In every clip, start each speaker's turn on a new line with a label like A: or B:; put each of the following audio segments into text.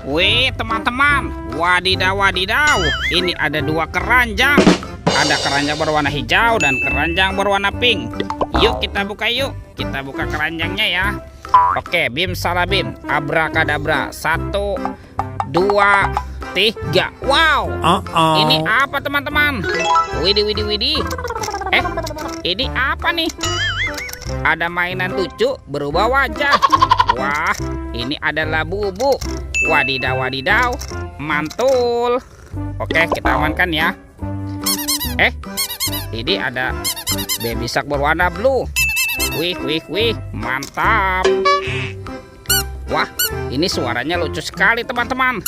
A: Wih teman-teman, wadidaw wadidaw, ini ada dua keranjang. Ada keranjang berwarna hijau dan keranjang berwarna pink. Yuk kita buka yuk, kita buka keranjangnya ya. Oke, bim salah bim, abrakadabra, 1, 2, 3. Wow, ini apa teman-teman? Widih widih widih. Ini apa nih? Ada mainan lucu berubah wajah. Wah, ini adalah bubu. Wadidaw wadidaw, mantul. Oke, kita amankan ya. Ini ada baby shark berwarna blue. Wih wih wih, mantap. Wah, ini suaranya lucu sekali teman-teman.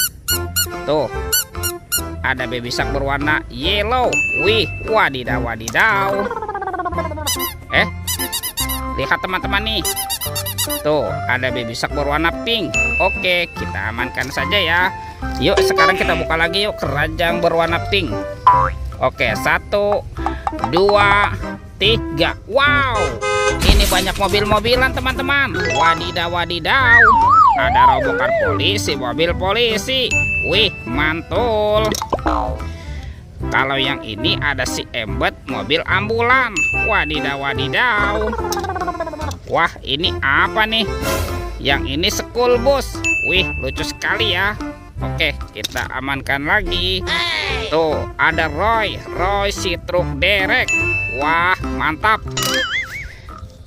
A: Tuh, ada baby shark berwarna yellow. Wih, wadidaw wadidaw. Lihat teman-teman nih. Tuh, ada baby shark berwarna pink. Oke, kita amankan saja ya. Yuk, sekarang kita buka lagi yuk keranjang berwarna pink. Oke, 1, 2, 3. Wow, ini banyak mobil-mobilan teman-teman. Wadidaw wadidaw. Ada robokan polisi, mobil polisi. Wih, mantul. Kalau yang ini ada si Embet, mobil ambulan. Wadidaw wadidaw. Wah, ini apa nih? Yang ini school bus. Wih, lucu sekali ya. Oke, kita amankan lagi. Tuh, ada Roy si truk derek. Wah, mantap.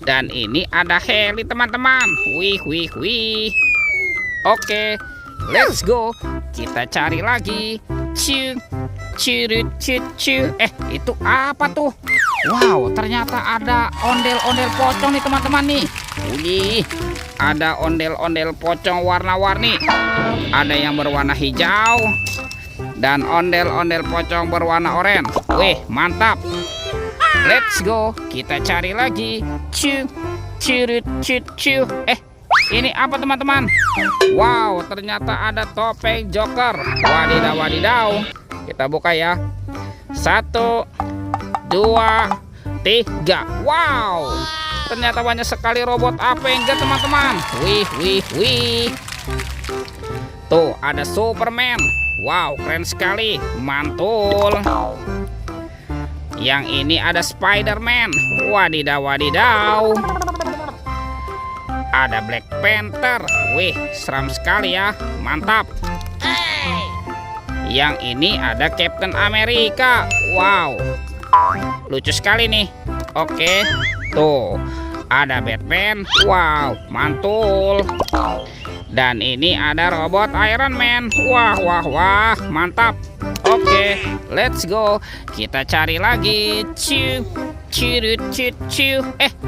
A: Dan ini ada heli teman-teman. Wih wih wih. Oke, let's go. Kita cari lagi. Ciu, cirut ciu. Itu apa tuh? Wow, ternyata ada ondel-ondel pocong nih teman-teman nih. Wih, ada ondel-ondel pocong warna-warni. Ada yang berwarna hijau dan ondel-ondel pocong berwarna oranye. Wih, mantap. Let's go. Kita cari lagi. Ciu, cirut ciu. Ini apa teman-teman? Wow, ternyata ada topeng Joker. Wadidaw wadidaw. Kita buka ya. 1, 2, 3. Wow, ternyata banyak sekali robot Avenger teman-teman. Wih wih wih. Tuh, ada Superman. Wow, keren sekali, mantul. Yang ini ada Spider-Man. Wadidaw wadidaw. Ada Black Panther. Wih, seram sekali ya, mantap. Yang ini ada Captain America. Wow, lucu sekali nih. Oke, tuh ada Batman. Wow, mantul. Dan ini ada robot Iron Man. Wah, mantap. Oke, let's go. Kita cari lagi. Ciu.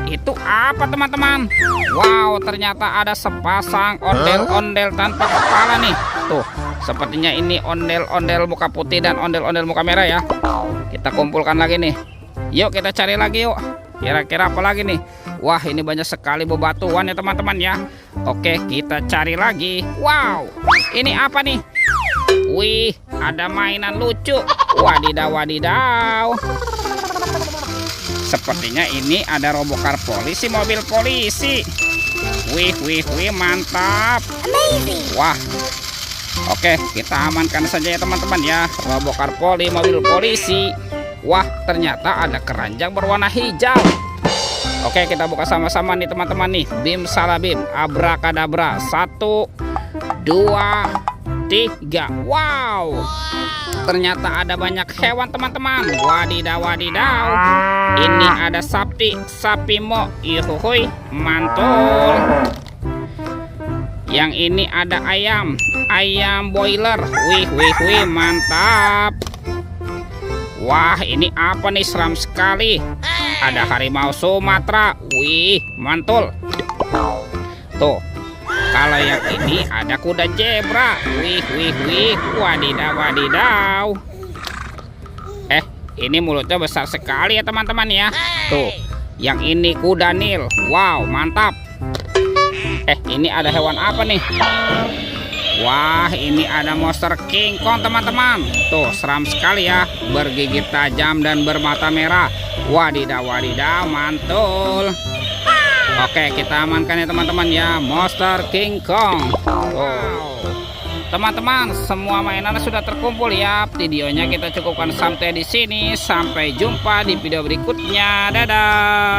A: Itu apa teman-teman? Wow, ternyata ada sepasang ondel-ondel tanpa kepala nih. Tuh, sepertinya ini ondel-ondel muka putih dan ondel-ondel muka merah ya. Kita kumpulkan lagi nih. Yuk kita cari lagi yuk. Kira-kira apa lagi nih? Wah, ini banyak sekali bebatuan ya teman-teman ya. Oke, kita cari lagi. Wow, ini apa nih? Wih, ada mainan lucu. Wadidaw wadidaw. Sepertinya ini ada robokar polisi, mobil polisi. Wih wih wih, mantap. Wah. Oke, kita amankan saja ya teman-teman ya. Robokar poli, mobil polisi. Wah, ternyata ada keranjang berwarna hijau. Oke, kita buka sama-sama nih teman-teman nih. Bim salah bim, abrakadabra. 1, 2, 3. Wow, ternyata ada banyak hewan teman-teman. Wadidaw wadidaw. Ini ada sapi mo. Yuhuhui, mantul. Yang ini ada ayam boiler. Wih wih wih, mantap. Wah, ini apa nih, seram sekali. Ada harimau Sumatera. Wih, mantul. Tuh, kalau yang ini ada kuda zebra. Wih wih wih, wadidaw wadidaw. Ini mulutnya besar sekali ya teman-teman ya. Tuh, yang ini kuda Nil. Wow, mantap. Ini ada hewan apa nih? Wah, ini ada monster King Kong teman-teman. Tuh, seram sekali ya, bergigit tajam dan bermata merah. Wadidaw wadidaw, mantul. Oke, kita amankan ya teman-teman ya, monster King Kong. Tuh. Teman-teman, semua mainan sudah terkumpul ya. Videonya kita cukupkan sampai di sini. Sampai jumpa di video berikutnya. Dadah.